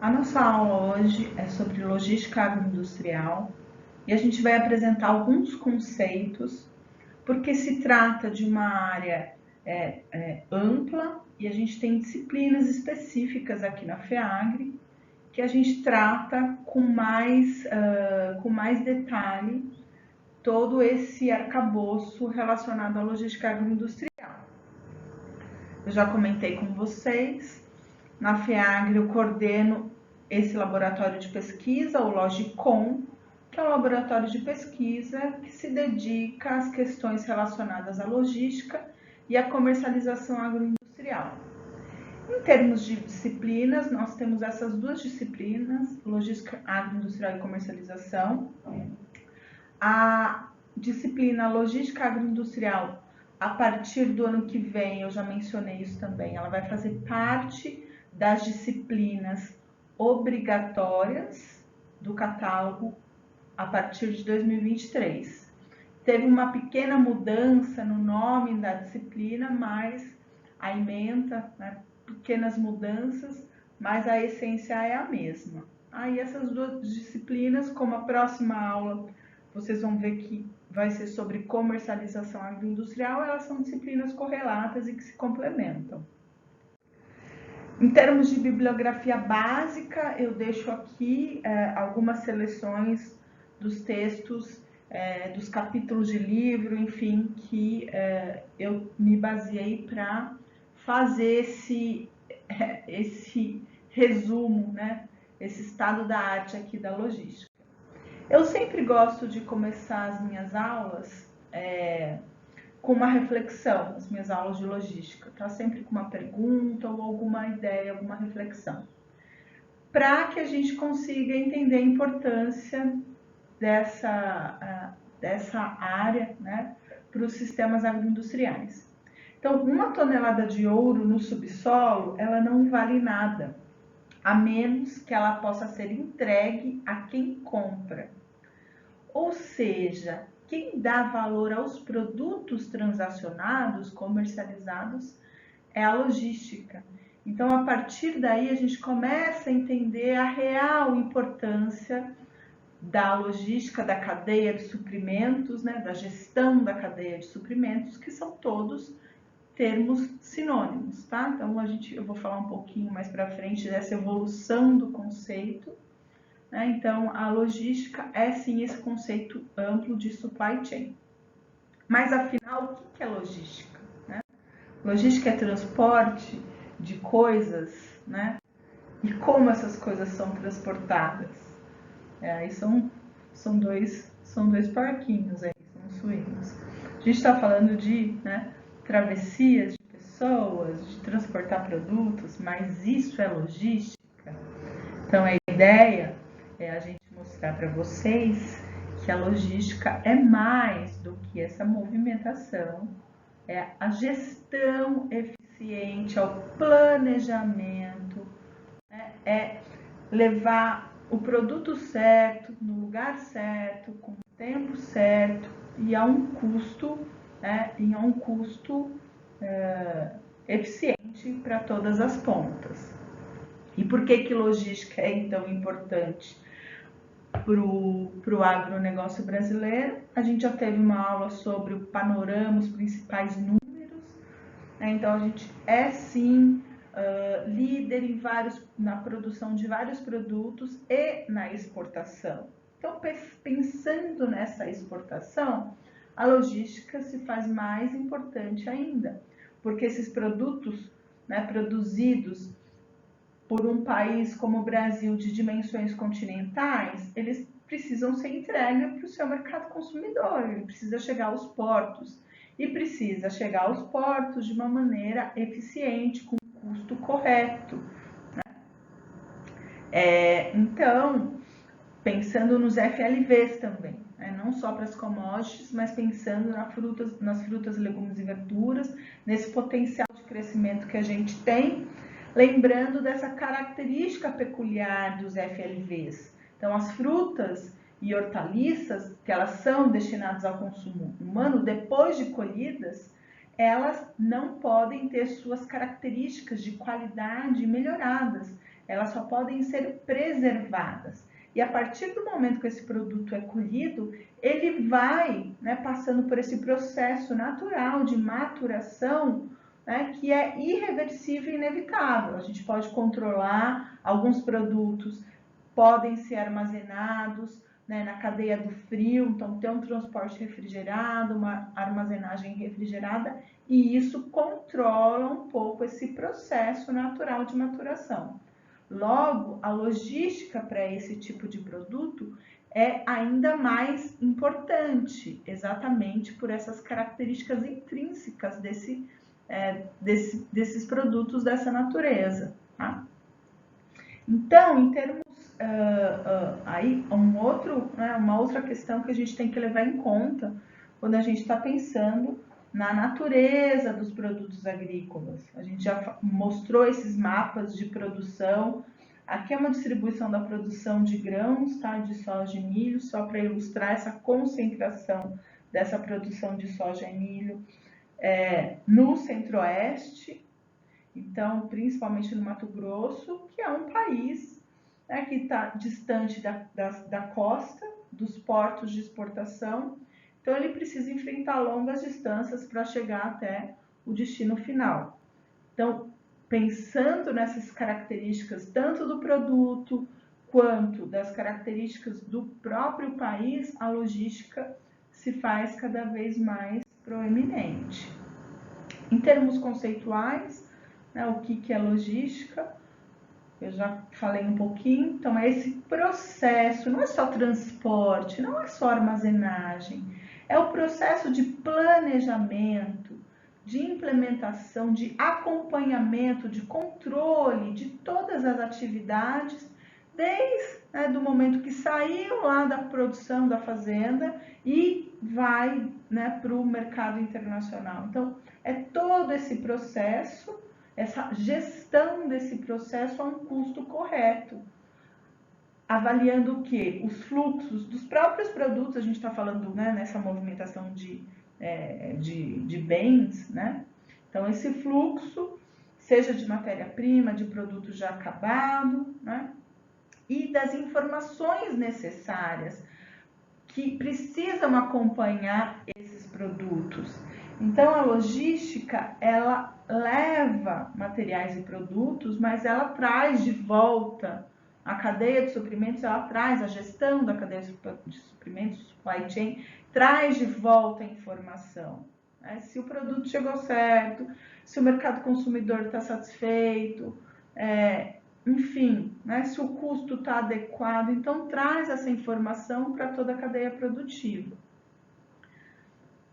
A nossa aula hoje é sobre logística agroindustrial e a gente vai apresentar alguns conceitos, porque se trata de uma área ampla e a gente tem disciplinas específicas aqui na FEAGRE que a gente trata com mais detalhe todo esse arcabouço relacionado à logística agroindustrial. Eu já comentei com vocês, na FEAGRE eu coordeno esse laboratório de pesquisa, o Logicom, que é um laboratório de pesquisa que se dedica às questões relacionadas à logística e à comercialização agroindustrial. Em termos de disciplinas, nós temos essas duas disciplinas, logística agroindustrial e comercialização. A disciplina logística agroindustrial, a partir do ano que vem, eu já mencionei isso também, ela vai fazer parte das disciplinas obrigatórias do catálogo a partir de 2023. Teve uma pequena mudança no nome da disciplina, mas a ementa, pequenas mudanças, mas a essência é a mesma. Aí essas duas disciplinas, como a próxima aula vocês vão ver que vai ser sobre comercialização agroindustrial, elas são disciplinas correlatas e que se complementam. Em termos de bibliografia básica, eu deixo aqui algumas seleções dos textos, dos capítulos de livro, enfim, que eu me baseei para fazer esse resumo, né? Esse estado da arte aqui da logística. Eu sempre gosto de começar as minhas aulas com uma reflexão, as minhas aulas de logística, tá? Sempre com uma pergunta ou alguma ideia, alguma reflexão, para que a gente consiga entender a importância dessa área, né, para os sistemas agroindustriais. Então, 1 tonelada de ouro no subsolo, ela não vale nada, a menos que ela possa ser entregue a quem compra. Ou seja, quem dá valor aos produtos transacionados, comercializados, é a logística. Então, a partir daí, a gente começa a entender a real importância da logística, da cadeia de suprimentos, né, da gestão da cadeia de suprimentos, que são todos termos sinônimos, tá? Então, eu vou falar um pouquinho mais para frente dessa evolução do conceito. Então, a logística é sim esse conceito amplo de supply chain. Mas, afinal, o que é logística? Logística é transporte de coisas, né? E como essas coisas são transportadas? Aí são dois porquinhos aí, são suínos. A gente está falando de travessias de pessoas, de transportar produtos, mas isso é logística? Então, a ideia é a gente mostrar para vocês que a logística é mais do que essa movimentação, é a gestão eficiente, é o planejamento, é levar o produto certo, no lugar certo, com o tempo certo e a um custo, eficiente para todas as pontas. E por que logística é então importante para o agronegócio brasileiro? A gente já teve uma aula sobre o panorama, os principais números, então a gente é sim líder na produção de vários produtos e na exportação. Então, pensando nessa exportação, a logística se faz mais importante ainda, porque esses produtos produzidos por um país como o Brasil de dimensões continentais, eles precisam ser entregues para o seu mercado consumidor, ele precisa chegar aos portos e precisa chegar aos portos de uma maneira eficiente, com custo correto. Então, pensando nos FLVs também, não só para as commodities, mas pensando nas frutas, legumes e verduras, nesse potencial de crescimento que a gente tem, lembrando dessa característica peculiar dos FLVs. Então, as frutas e hortaliças, que elas são destinadas ao consumo humano, depois de colhidas, elas não podem ter suas características de qualidade melhoradas. elas só podem ser preservadas. E a partir do momento que esse produto é colhido, ele vai, né, passando por esse processo natural de maturação, né, que é irreversível e inevitável. A gente pode controlar, alguns produtos podem ser armazenados, né, na cadeia do frio, então ter um transporte refrigerado, uma armazenagem refrigerada, e isso controla um pouco esse processo natural de maturação. Logo, a logística para esse tipo de produto é ainda mais importante, exatamente por essas características intrínsecas desses produtos dessa natureza. Tá? Então, em termos aí uma outra questão que a gente tem que levar em conta quando a gente está pensando na natureza dos produtos agrícolas. A gente já mostrou esses mapas de produção. Aqui é uma distribuição da produção de grãos, tá? De soja e milho, só para ilustrar essa concentração dessa produção de soja e milho no Centro-Oeste, então principalmente no Mato Grosso, que é um país, né, que está distante da costa, dos portos de exportação, então ele precisa enfrentar longas distâncias para chegar até o destino final. Então, pensando nessas características tanto do produto quanto das características do próprio país, a logística se faz cada vez mais proeminente. Em termos conceituais, né, o que é logística? Eu já falei um pouquinho, então é esse processo, não é só transporte, não é só armazenagem, é o processo de planejamento, de implementação, de acompanhamento, de controle de todas as atividades, desde do momento que saiu lá da produção da fazenda e vai, né, para o mercado internacional. Então, é todo esse processo, essa gestão desse processo a um custo correto, avaliando o que? Os fluxos dos próprios produtos, a gente está falando, né, nessa movimentação de bens, né? Então, esse fluxo, seja de matéria-prima, de produto já acabado, né? E das informações necessárias que precisam acompanhar esses produtos. Então, a logística, ela leva materiais e produtos, mas ela traz de volta a cadeia de suprimentos, ela traz a gestão da cadeia de suprimentos, supply chain, traz de volta a informação. Né? Se o produto chegou certo, se o mercado consumidor está satisfeito, enfim, né? Se o custo está adequado, então traz essa informação para toda a cadeia produtiva.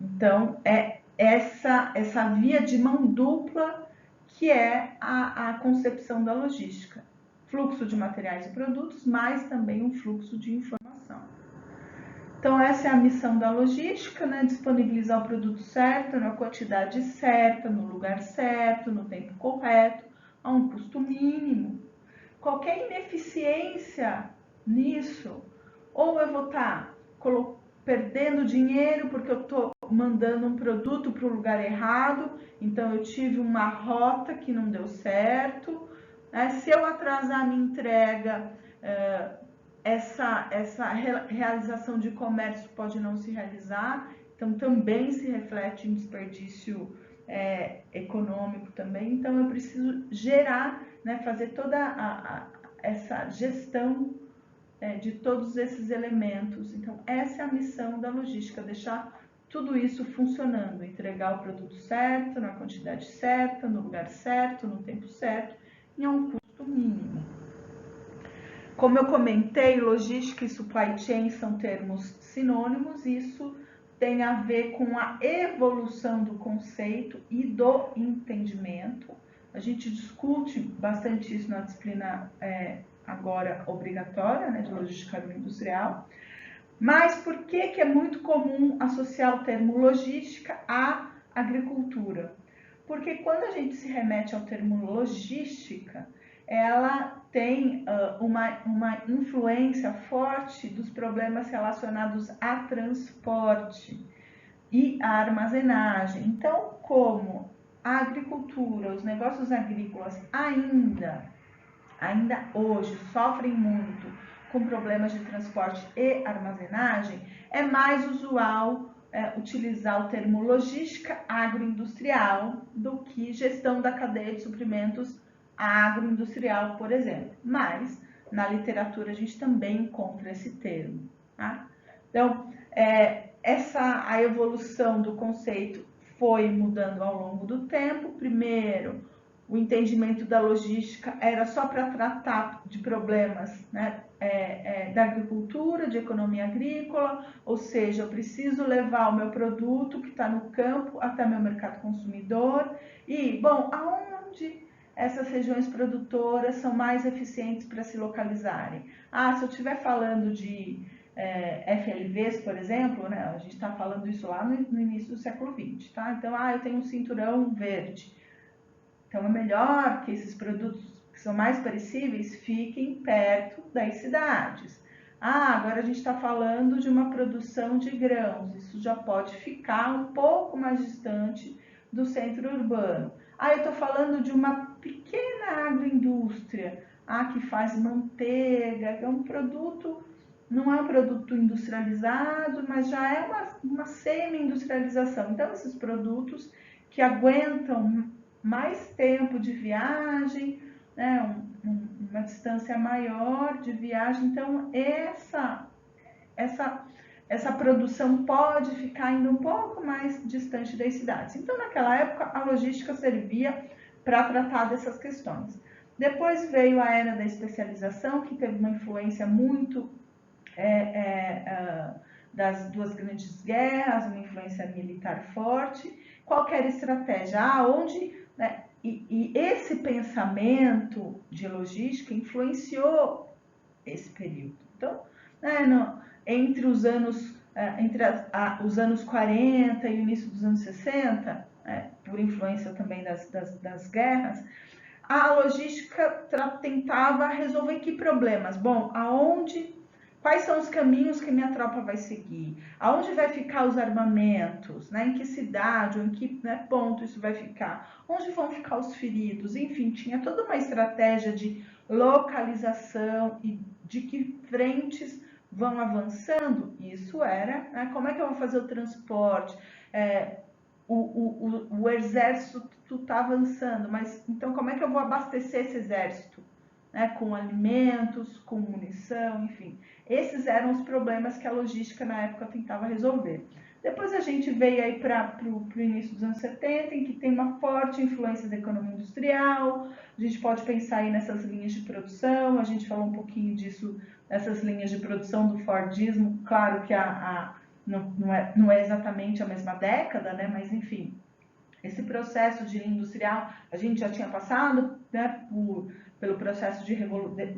Então, é essa via de mão dupla que é a concepção da logística. Fluxo de materiais e produtos, mas também um fluxo de informação. Então, essa é a missão da logística, né? Disponibilizar o produto certo, na quantidade certa, no lugar certo, no tempo correto, a um custo mínimo. Qualquer ineficiência nisso, ou eu vou estar perdendo dinheiro porque eu estou mandando um produto para o lugar errado, então eu tive uma rota que não deu certo, né? Se eu atrasar a minha entrega, essa realização de comércio pode não se realizar, então também se reflete em desperdício econômico também. Então eu preciso gerar, né, fazer toda essa gestão de todos esses elementos. Então essa é a missão da logística, deixar tudo isso funcionando, entregar o produto certo, na quantidade certa, no lugar certo, no tempo certo, e a um custo mínimo. Como eu comentei, logística e supply chain são termos sinônimos, isso tem a ver com a evolução do conceito e do entendimento. A gente discute bastante isso na disciplina agora obrigatória, né, de logística agroindustrial. Mas por que é muito comum associar o termo logística à agricultura? Porque quando a gente se remete ao termo logística, ela tem uma influência forte dos problemas relacionados a transporte e a armazenagem. Então, como a agricultura, os negócios agrícolas ainda ainda hoje sofrem muito com problemas de transporte e armazenagem, é mais usual utilizar o termo logística agroindustrial do que gestão da cadeia de suprimentos agroindustrial, por exemplo. Mas na literatura a gente também encontra esse termo. Tá? Então, a evolução do conceito foi mudando ao longo do tempo. Primeiro, o entendimento da logística era só para tratar de problemas, né, da agricultura, de economia agrícola, ou seja, eu preciso levar o meu produto que está no campo até meu mercado consumidor. E, bom, aonde essas regiões produtoras são mais eficientes para se localizarem? Se eu estiver falando de FLVs, por exemplo, né, a gente está falando isso lá no início do século XX, tá? Então, eu tenho um cinturão verde. Então, é melhor que esses produtos que são mais perecíveis fiquem perto das cidades. Agora a gente está falando de uma produção de grãos. Isso já pode ficar um pouco mais distante do centro urbano. Eu estou falando de uma pequena agroindústria, que faz manteiga, que é um produto, não é um produto industrializado, mas já é uma semi-industrialização. Então, esses produtos que aguentam mais tempo de viagem, né, uma distância maior de viagem. Então, essa produção pode ficar ainda um pouco mais distante das cidades. Então, naquela época, a logística servia para tratar dessas questões. Depois veio a era da especialização, que teve uma influência muito das duas grandes guerras, uma influência militar forte. Qualquer estratégia, né? E esse pensamento de logística influenciou esse período. Então, entre os anos os anos 40 e o início dos anos 60, por influência também das guerras, a logística tentava resolver que problemas? Bom, quais são os caminhos que minha tropa vai seguir? Aonde vai ficar os armamentos? Né? Em que cidade ou em que ponto isso vai ficar? Onde vão ficar os feridos? Enfim, tinha toda uma estratégia de localização e de que frentes vão avançando. Isso era, como é que eu vou fazer o transporte? O exército está avançando, mas então como é que eu vou abastecer esse exército? Com alimentos, com munição, enfim. Esses eram os problemas que a logística na época tentava resolver. Depois a gente veio aí para o início dos anos 70, em que tem uma forte influência da economia industrial. A gente pode pensar aí nessas linhas de produção, a gente falou um pouquinho disso, nessas linhas de produção do Fordismo. Claro que não é exatamente a mesma década, né? Mas enfim, esse processo de industrial, a gente já tinha passado, né, pelo processo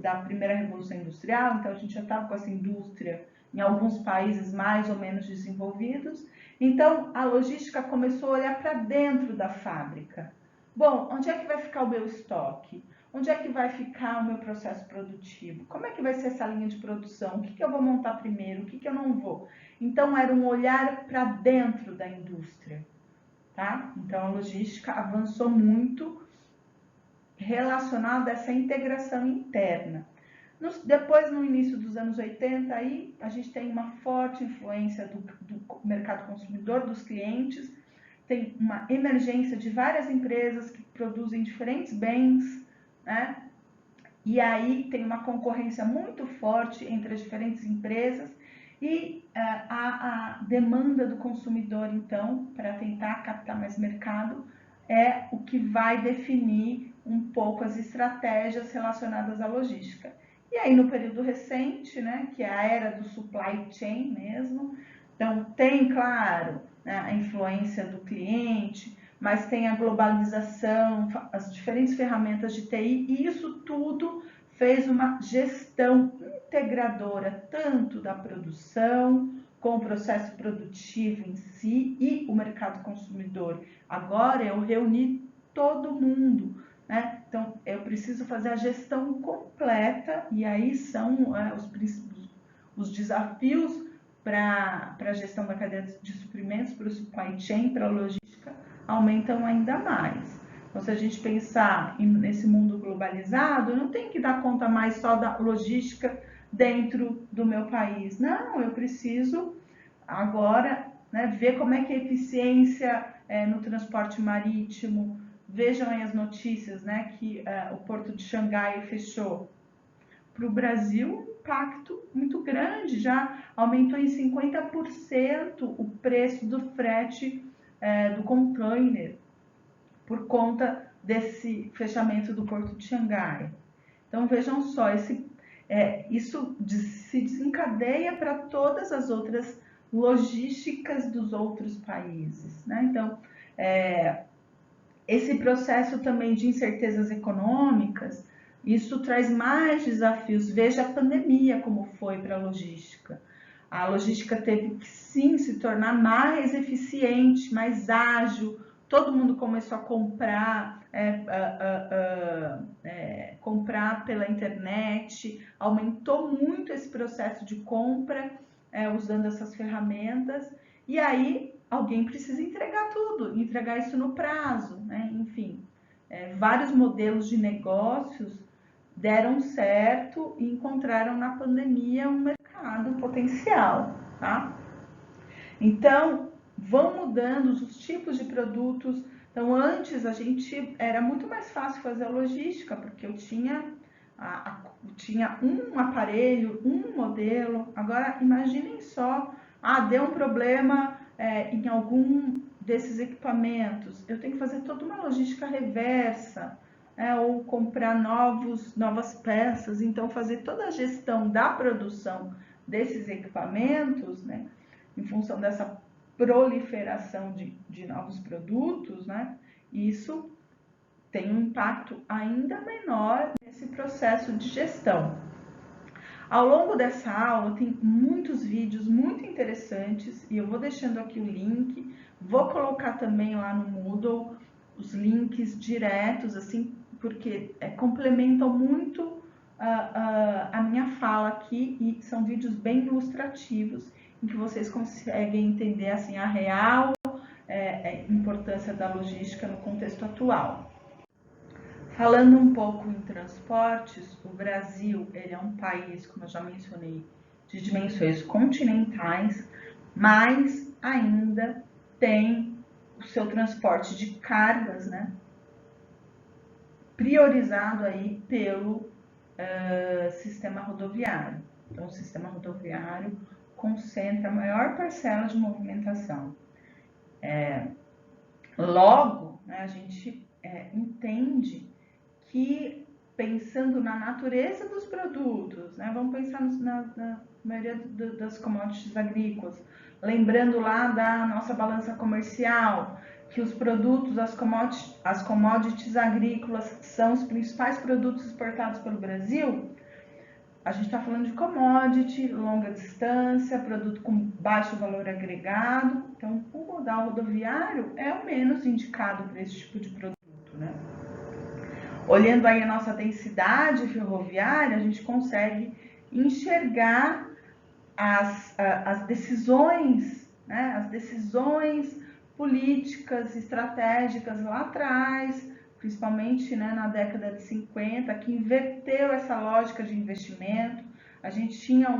da primeira revolução industrial, então a gente já estava com essa indústria em alguns países mais ou menos desenvolvidos. Então a logística começou a olhar para dentro da fábrica. Bom, onde é que vai ficar o meu estoque? Onde é que vai ficar o meu processo produtivo? Como é que vai ser essa linha de produção? O que eu vou montar primeiro? O que eu não vou? Então era um olhar para dentro da indústria. Tá? Então a logística avançou muito relacionada a essa integração interna. Depois, no início dos anos 80, aí, a gente tem uma forte influência do mercado consumidor, dos clientes, tem uma emergência de várias empresas que produzem diferentes bens, né? E aí tem uma concorrência muito forte entre as diferentes empresas e a demanda do consumidor, então, para tentar captar mais mercado, é o que vai definir um pouco as estratégias relacionadas à logística. E aí, no período recente, né, que é a era do supply chain mesmo, então tem, claro, né, a influência do cliente, mas tem a globalização, as diferentes ferramentas de TI, e isso tudo fez uma gestão integradora tanto da produção, com o processo produtivo em si e o mercado consumidor. Agora eu reuni todo mundo, né? Então eu preciso fazer a gestão completa, e aí são os desafios para a gestão da cadeia de suprimentos, para o supply chain, para a logística, aumentam ainda mais. Então, se a gente pensar nesse mundo globalizado, não tem que dar conta mais só da logística dentro do meu país. Não, eu preciso agora, né, ver como é que é a eficiência no transporte marítimo. Vejam aí as notícias, né, que o Porto de Xangai fechou. Para o Brasil, um impacto muito grande, já aumentou em 50% o preço do frete do container por conta desse fechamento do Porto de Xangai. Então vejam só, isso se desencadeia para todas as outras logísticas dos outros países, né? Então, esse processo também de incertezas econômicas, isso traz mais desafios. Veja a pandemia como foi para a logística. A logística teve que sim se tornar mais eficiente, mais ágil. Todo mundo começou a comprar pela internet, aumentou muito esse processo de compra usando essas ferramentas. E aí alguém precisa entregar tudo, entregar isso no prazo, né? Enfim, vários modelos de negócios deram certo e encontraram na pandemia um mercado potencial, tá? Então, vão mudando os tipos de produtos. Então, antes era muito mais fácil fazer a logística, porque eu tinha um aparelho, um modelo. Agora, imaginem só, deu um problema em algum desses equipamentos. Eu tenho que fazer toda uma logística reversa, ou comprar novas peças. Então, fazer toda a gestão da produção desses equipamentos, né, em função dessa proliferação de novos produtos, né, isso tem um impacto ainda menor nesse processo de gestão. Ao longo dessa aula tem muitos vídeos muito interessantes e eu vou deixando aqui o link, vou colocar também lá no Moodle os links diretos, assim, porque complementam muito a minha fala aqui e são vídeos bem ilustrativos em que vocês conseguem entender assim a real importância da logística no contexto atual. Falando um pouco em transportes, o Brasil ele é um país, como eu já mencionei, de dimensões continentais, mas ainda tem o seu transporte de cargas, né, priorizado aí pelo sistema rodoviário. Então, o sistema rodoviário concentra a maior parcela de movimentação. Logo, né, a gente entende que, pensando na natureza dos produtos, né, vamos pensar na maioria das commodities agrícolas, lembrando lá da nossa balança comercial, que os produtos, as commodities agrícolas são os principais produtos exportados pelo Brasil. A gente está falando de commodity, longa distância, produto com baixo valor agregado. Então, o modal rodoviário é o menos indicado para esse tipo de produto, né? Olhando aí a nossa densidade ferroviária, a gente consegue enxergar as decisões, né? As decisões políticas, estratégicas lá atrás, principalmente, né, na década de 50, que inverteu essa lógica de investimento. A gente tinha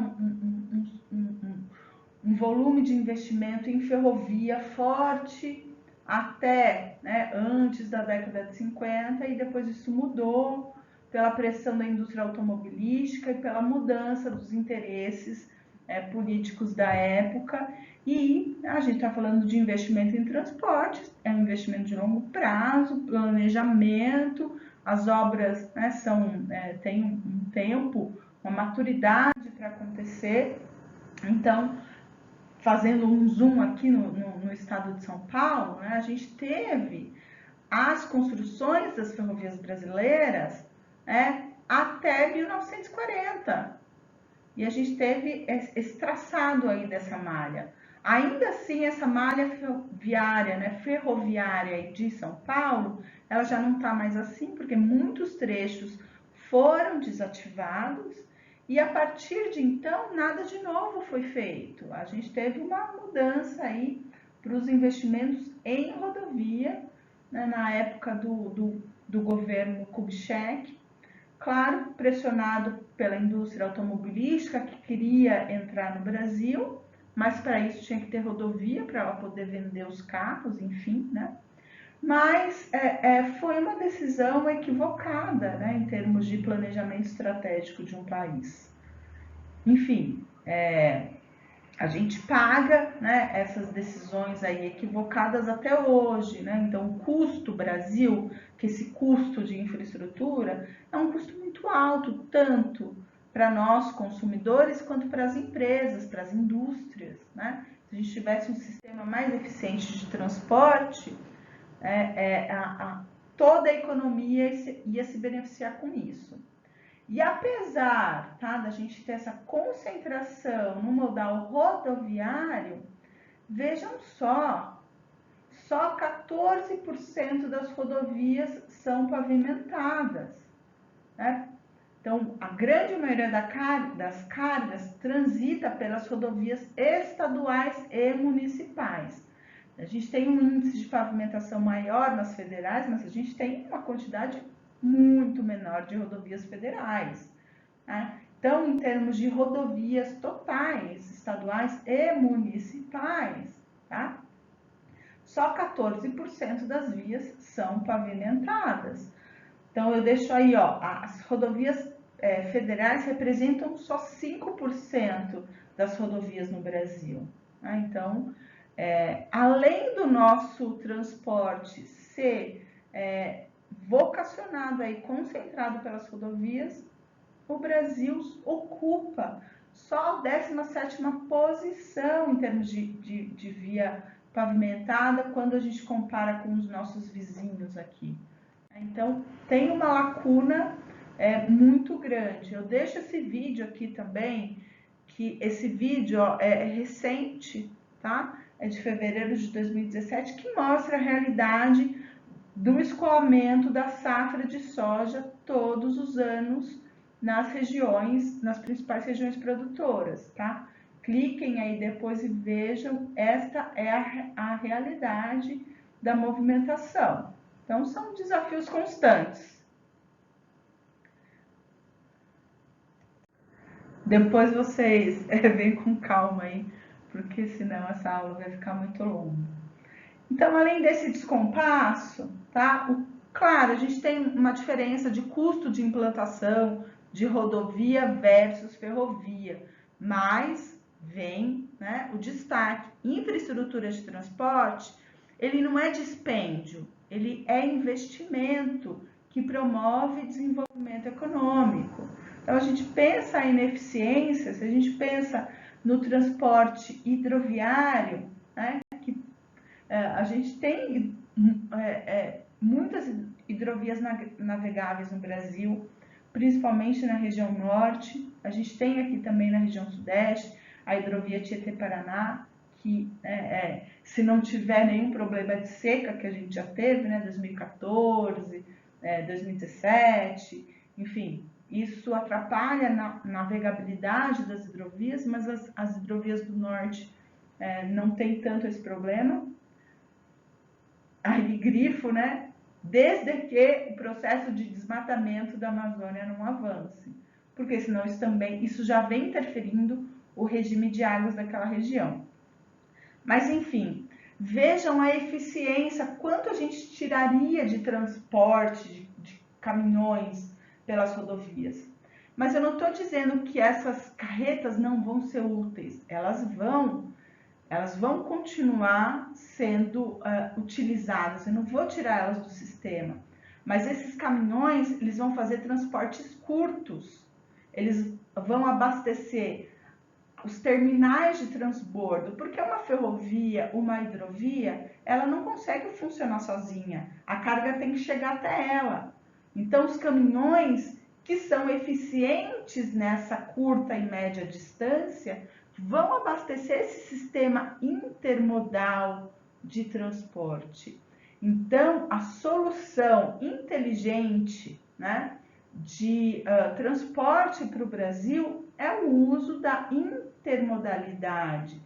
um volume de investimento em ferrovia forte até, né, antes da década de 50, e depois isso mudou pela pressão da indústria automobilística e pela mudança dos interesses políticos da época. E a gente está falando de investimento em transportes, é um investimento de longo prazo, planejamento, as obras, né, têm um tempo, uma maturidade para acontecer. Então, fazendo um zoom aqui no estado de São Paulo, né, a gente teve as construções das ferrovias brasileiras até 1940. E a gente teve esse traçado aí dessa malha. Ainda assim, essa malha ferroviária de São Paulo, ela já não está mais assim, porque muitos trechos foram desativados e a partir de então nada de novo foi feito. A gente teve uma mudança aí para os investimentos em rodovia né, na época do governo Kubitschek, claro, pressionado pela indústria automobilística que queria entrar no Brasil, mas para isso tinha que ter rodovia para ela poder vender os carros, enfim, né? Mas foi uma decisão equivocada, né, em termos de planejamento estratégico de um país. Enfim, a gente paga, né, essas decisões aí equivocadas até hoje, né? Então, o custo Brasil, que esse custo de infraestrutura é um custo muito alto, tanto para nós consumidores quanto para as empresas, para as indústrias, né? Se a gente tivesse um sistema mais eficiente de transporte, toda a economia ia se beneficiar com isso. E apesar, tá, da gente ter essa concentração no modal rodoviário, vejam só 14% das rodovias são pavimentadas, né? Então, a grande maioria das cargas transita pelas rodovias estaduais e municipais. A gente tem um índice de pavimentação maior nas federais, mas a gente tem uma quantidade muito menor de rodovias federais, né? Então, em termos de rodovias totais, estaduais e municipais, tá? Só 14% das vias são pavimentadas. Então, eu deixo aí, ó, as rodovias federais representam só 5% das rodovias no Brasil, né? Então, além do nosso transporte ser vocacionado aí, concentrado pelas rodovias, o Brasil ocupa só a 17ª posição em termos de via pavimentada quando a gente compara com os nossos vizinhos aqui. Então, tem uma lacuna muito grande. Eu deixo esse vídeo aqui também, que esse vídeo é recente, tá? É de fevereiro de 2017, que mostra a realidade do escoamento da safra de soja todos os anos nas regiões, nas principais regiões produtoras, tá? Cliquem aí depois e vejam, esta é a realidade da movimentação. Então, são desafios constantes. Depois vocês vêm com calma aí, porque senão essa aula vai ficar muito longa. Então, além desse descompasso, tá? Claro, a gente tem uma diferença de custo de implantação de rodovia versus ferrovia, mas vem, né, o destaque. Infraestrutura de transporte, ele não é dispêndio, ele é investimento que promove desenvolvimento econômico. Então, a gente pensa em eficiência, se a gente pensa no transporte hidroviário, né, que a gente tem muitas hidrovias navegáveis no Brasil, principalmente na região norte. A gente tem aqui também na região sudeste a hidrovia Tietê-Paraná, que se não tiver nenhum problema de seca, que a gente já teve, né, 2014, 2017, enfim, isso atrapalha na navegabilidade das hidrovias, mas as hidrovias do norte não tem tanto esse problema. Aí grifo, né? Desde que o processo de desmatamento da Amazônia não avance, porque senão isso já vem interferindo o regime de águas daquela região. Mas enfim, vejam a eficiência, quanto a gente tiraria de transporte de caminhões pelas rodovias. Mas eu não estou dizendo que essas carretas não vão ser úteis, elas vão continuar sendo utilizadas, eu não vou tirar elas do sistema, mas esses caminhões, eles vão fazer transportes curtos, eles vão abastecer os terminais de transbordo, porque uma ferrovia, uma hidrovia, ela não consegue funcionar sozinha, a carga tem que chegar até ela. Então, os caminhões que são eficientes nessa curta e média distância vão abastecer esse sistema intermodal de transporte. Então, a solução inteligente, né, de transporte para o Brasil é o uso da intermodalidade.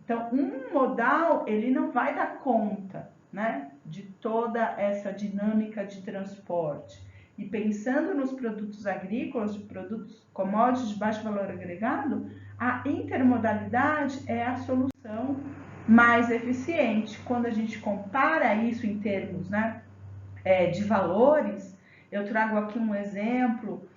Então, um modal, ele não vai dar conta, né, de toda essa dinâmica de transporte e pensando nos produtos agrícolas, de produtos commodities de baixo valor agregado, a intermodalidade é a solução mais eficiente. Quando a gente compara isso em termos, né, de valores, eu trago aqui um exemplo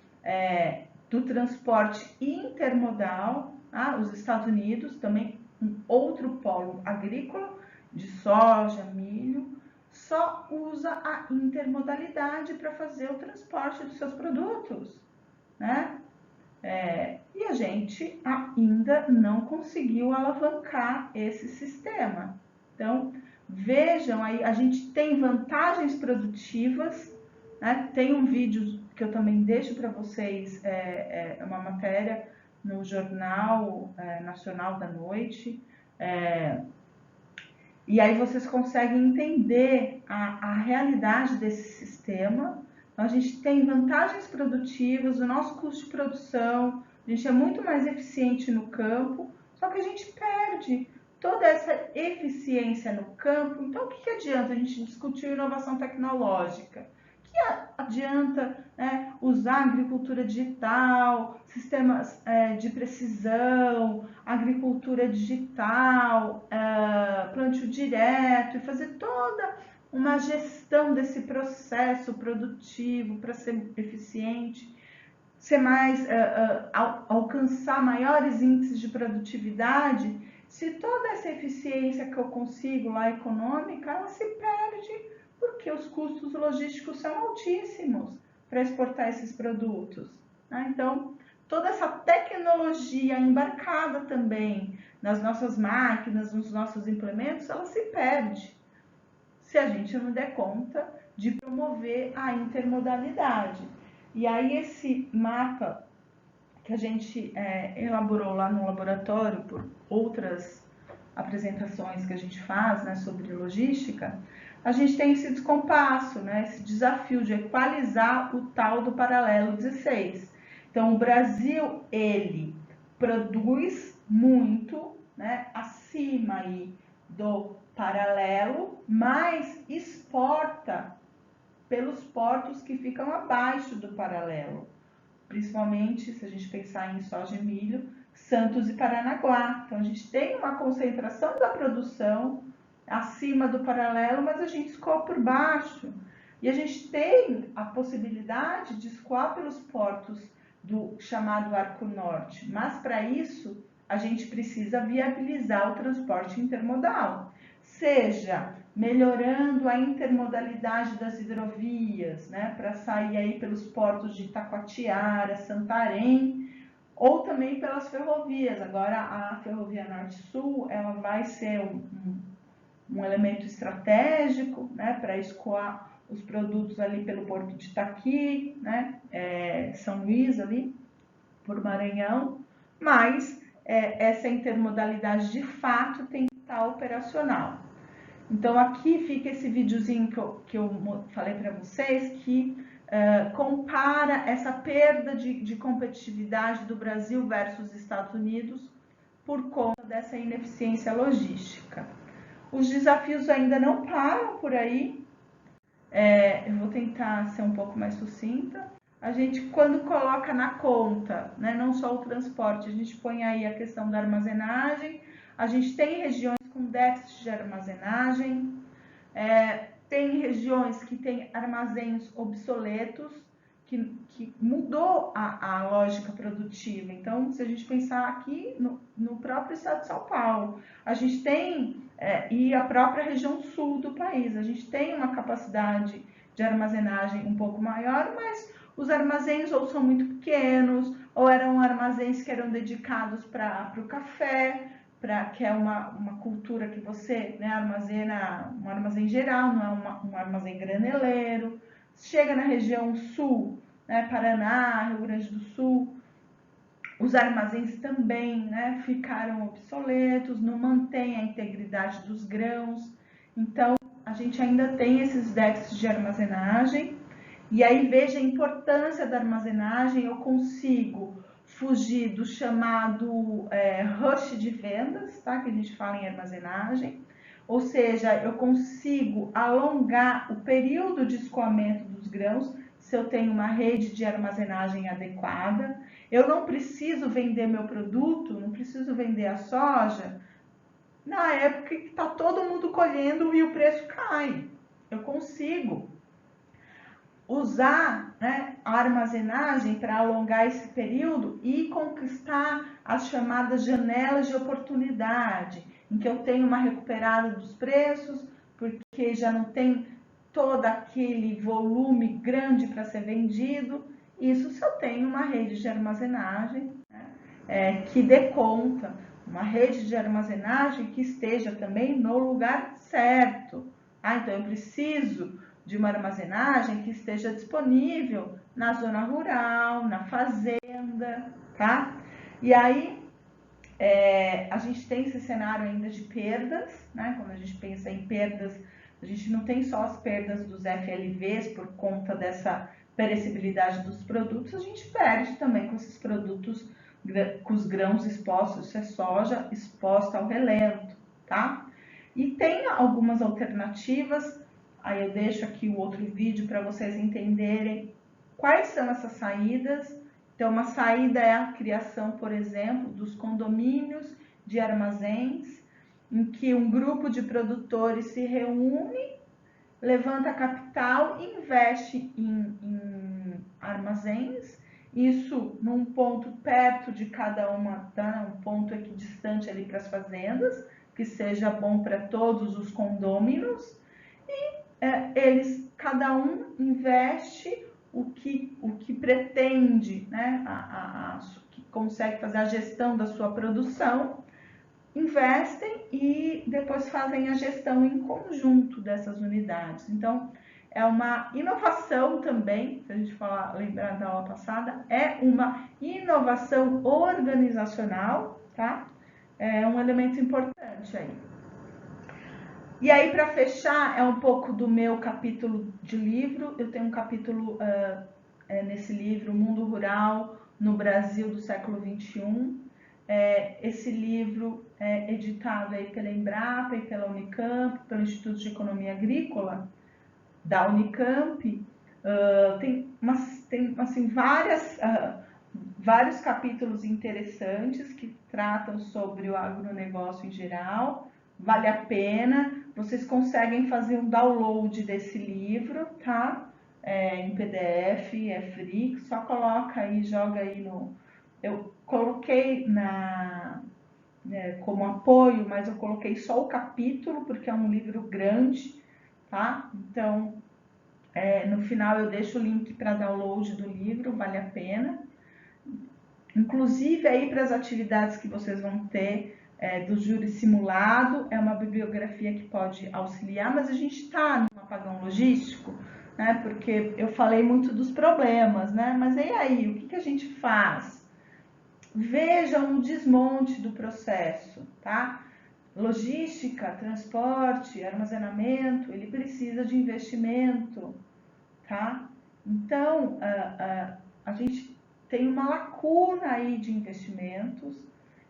do transporte intermodal, os Estados Unidos, também um outro polo agrícola, de soja, milho, só usa a intermodalidade para fazer o transporte dos seus produtos, né? E a gente ainda não conseguiu alavancar esse sistema. Então, vejam aí, a gente tem vantagens produtivas, né? Tem um vídeo que eu também deixo para vocês, uma matéria no Jornal Nacional da Noite, e aí vocês conseguem entender a realidade desse sistema. Então, a gente tem vantagens produtivas, o nosso custo de produção, a gente é muito mais eficiente no campo, só que a gente perde toda essa eficiência no campo. Então, o que adianta a gente discutir inovação tecnológica? Que adianta, né, usar agricultura digital, sistemas de precisão, agricultura digital, plantio direto e fazer toda uma gestão desse processo produtivo para ser eficiente, ser mais, alcançar maiores índices de produtividade, se toda essa eficiência que eu consigo lá econômica, ela se perde porque os custos logísticos são altíssimos para exportar esses produtos, né? Então, toda essa tecnologia embarcada também nas nossas máquinas, nos nossos implementos, ela se perde se a gente não der conta de promover a intermodalidade. E aí esse mapa que a gente elaborou lá no laboratório por outras apresentações que a gente faz, né, sobre logística, a gente tem esse descompasso, né, esse desafio de equalizar o tal do paralelo 16. Então, o Brasil, ele produz muito, né, acima aí do paralelo, mas exporta pelos portos que ficam abaixo do paralelo. Principalmente, se a gente pensar em soja e milho, Santos e Paranaguá. Então, a gente tem uma concentração da produção acima do paralelo, mas a gente escoa por baixo. E a gente tem a possibilidade de escoar pelos portos do chamado Arco Norte. Mas, para isso, a gente precisa viabilizar o transporte intermodal. Seja melhorando a intermodalidade das hidrovias, né, para sair aí pelos portos de Itacoatiara, Santarém, ou também pelas ferrovias. Agora a Ferrovia Norte-Sul, ela vai ser um elemento estratégico, né, para escoar os produtos ali pelo porto de Itaqui, né, São Luís ali, por Maranhão, mas essa intermodalidade de fato tem que estar operacional. Então, aqui fica esse videozinho que eu falei para vocês, que compara essa perda de competitividade do Brasil versus Estados Unidos por conta dessa ineficiência logística. Os desafios ainda não param por aí. Eu vou tentar ser um pouco mais sucinta. A gente, quando coloca na conta, né, não só o transporte, a gente põe aí a questão da armazenagem. A gente tem regiões com déficit de armazenagem, tem regiões que têm armazéns obsoletos, que mudou a lógica produtiva. Então, se a gente pensar aqui no próprio estado de São Paulo, a gente tem, e a própria região sul do país, a gente tem uma capacidade de armazenagem um pouco maior, mas os armazéns ou são muito pequenos, ou eram armazéns que eram dedicados para o café, que é uma cultura que você, né, armazena um armazém geral, não é um armazém graneleiro. Chega na região sul, né, Paraná, Rio Grande do Sul, os armazéns também, né, ficaram obsoletos, não mantém a integridade dos grãos. Então, a gente ainda tem esses déficits de armazenagem. E aí veja a importância da armazenagem. Eu consigo fugir do chamado rush de vendas, tá? Que a gente fala em armazenagem. ou seja, eu consigo alongar o período de escoamento dos grãos se eu tenho uma rede de armazenagem adequada. Eu não preciso vender meu produto, não preciso vender a soja na época que está todo mundo colhendo e o preço cai. Eu consigo usar, né, a armazenagem para alongar esse período e conquistar as chamadas janelas de oportunidade, em que eu tenho uma recuperada dos preços, porque já não tem todo aquele volume grande para ser vendido. Isso se eu tenho uma rede de armazenagem, né, que dê conta, uma rede de armazenagem que esteja também no lugar certo. Então eu preciso de uma armazenagem que esteja disponível na zona rural, na fazenda, tá? E aí a gente tem esse cenário ainda de perdas, né? Quando a gente pensa em perdas, a gente não tem só as perdas dos FLVs por conta dessa perecibilidade dos produtos, a gente perde também com esses produtos, com os grãos expostos, se é soja exposta ao relento, tá? E tem algumas alternativas, aí eu deixo aqui o outro vídeo para vocês entenderem quais são essas saídas. Então, uma saída é a criação, por exemplo, dos condomínios de armazéns, em que um grupo de produtores se reúne, levanta capital e investe em armazéns, isso num ponto perto de cada uma, tá? Um ponto equidistante ali para as fazendas, que seja bom para todos os condôminos, e eles, cada um investe o que pretende, né? Que consegue fazer a gestão da sua produção, investem e depois fazem a gestão em conjunto dessas unidades. Então, é uma inovação também, se a gente falar, lembrar da aula passada, é uma inovação organizacional, tá? É um elemento importante aí. E aí, para fechar, é um pouco do meu capítulo de livro. Eu tenho um capítulo nesse livro, Mundo Rural no Brasil do século XXI. Esse livro é editado aí pela Embrapa e pela Unicamp, pelo Instituto de Economia Agrícola da Unicamp. Tem assim, vários capítulos interessantes que tratam sobre o agronegócio em geral. Vale a pena. Vocês conseguem fazer um download desse livro, tá? Em PDF, é free, só coloca aí, joga aí no... Eu coloquei como apoio, mas eu coloquei só o capítulo, porque é um livro grande, tá? Então, no final eu deixo o link para download do livro, vale a pena. Inclusive aí para as atividades que vocês vão ter do júri simulado, é uma bibliografia que pode auxiliar, mas a gente está num apagão logístico, né? Porque eu falei muito dos problemas, né? Mas e aí, o que a gente faz? Vejam o desmonte do processo, tá? Logística, transporte, armazenamento, ele precisa de investimento, tá? Então, a gente tem uma lacuna aí de investimentos.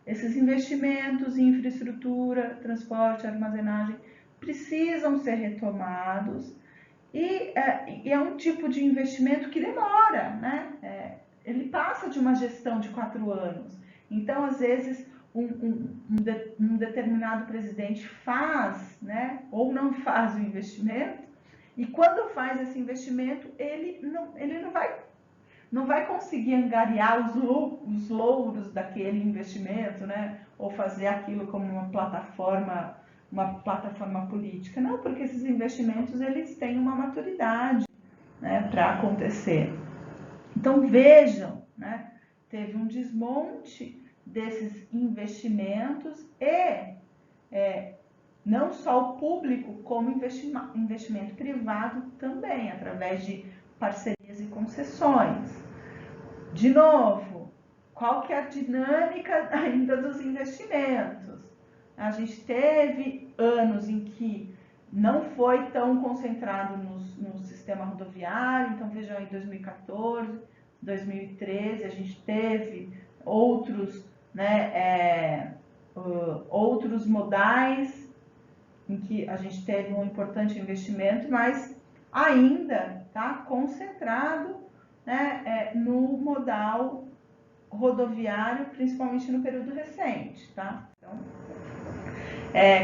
Esses investimentos em infraestrutura, transporte, armazenagem precisam ser retomados e é um tipo de investimento que demora, né? Ele passa de uma gestão de 4 anos. Então, às vezes, um determinado presidente faz, né, ou não faz o investimento, e quando faz esse investimento, ele não vai conseguir angariar os louros daquele investimento, né? Ou fazer aquilo como uma plataforma política. Não, porque esses investimentos eles têm uma maturidade, né, para acontecer. Então vejam, né? Teve um desmonte desses investimentos e não só o público, como investimento privado também, através de parcerias e concessões. De novo, qual que é a dinâmica ainda dos investimentos? A gente teve anos em que não foi tão concentrado no sistema rodoviário, então vejam aí 2014, 2013, a gente teve outros, né, outros modais em que a gente teve um importante investimento, mas ainda está concentrado, né, no modal rodoviário, principalmente no período recente, tá? Então,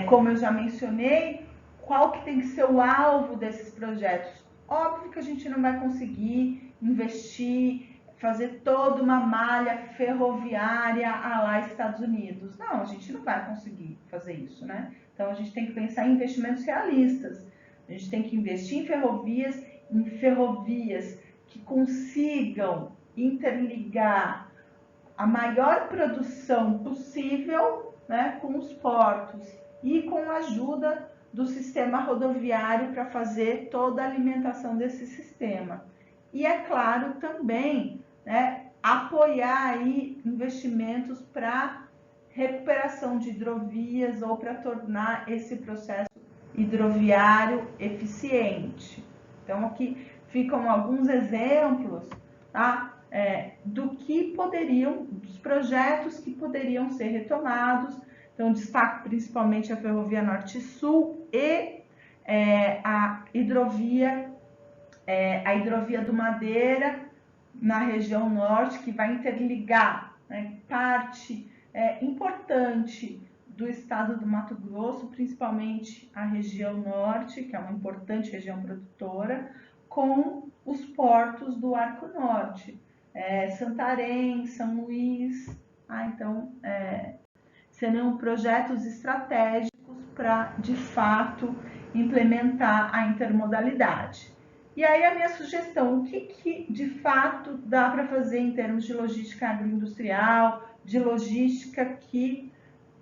como eu já mencionei, qual que tem que ser o alvo desses projetos? Óbvio que a gente não vai conseguir investir, fazer toda uma malha ferroviária à lá Estados Unidos. Não, a gente não vai conseguir fazer isso, né? Então a gente tem que pensar em investimentos realistas. A gente tem que investir em ferrovias que consigam interligar a maior produção possível, né, com os portos e com a ajuda do sistema rodoviário para fazer toda a alimentação desse sistema. E é claro também, né, apoiar aí investimentos para recuperação de hidrovias ou para tornar esse processo hidroviário eficiente. Então aqui ficam alguns exemplos, tá? Dos projetos que poderiam ser retomados. Então, destaco principalmente a Ferrovia Norte-Sul e a hidrovia do Madeira, na região norte, que vai interligar, né, parte importante do estado do Mato Grosso, principalmente a região norte, que é uma importante região produtora, com os portos do Arco Norte. Santarém, São Luís, então serão projetos estratégicos para, de fato, implementar a intermodalidade. E aí a minha sugestão, o que de fato dá para fazer em termos de logística agroindustrial, de logística que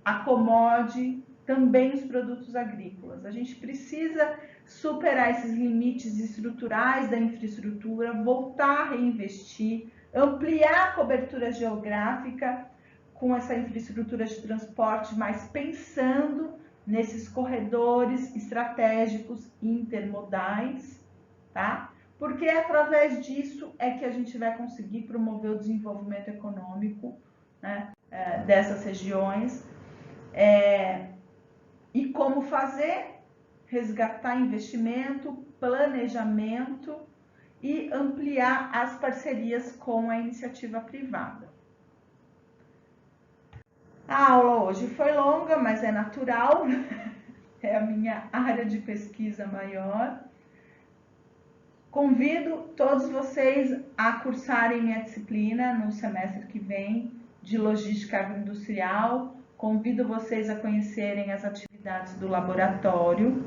acomode também os produtos agrícolas? A gente precisa superar esses limites estruturais da infraestrutura, voltar a reinvestir, ampliar a cobertura geográfica com essa infraestrutura de transporte, mas pensando nesses corredores estratégicos intermodais, tá? Porque através disso é que a gente vai conseguir promover o desenvolvimento econômico, né, dessas regiões. E como fazer? Resgatar investimento, planejamento e ampliar as parcerias com a iniciativa privada. A aula hoje foi longa, mas é natural, é a minha área de pesquisa maior. Convido todos vocês a cursarem minha disciplina no semestre que vem de Logística Agroindustrial. Convido vocês a conhecerem as atividades do laboratório.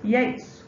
E é isso.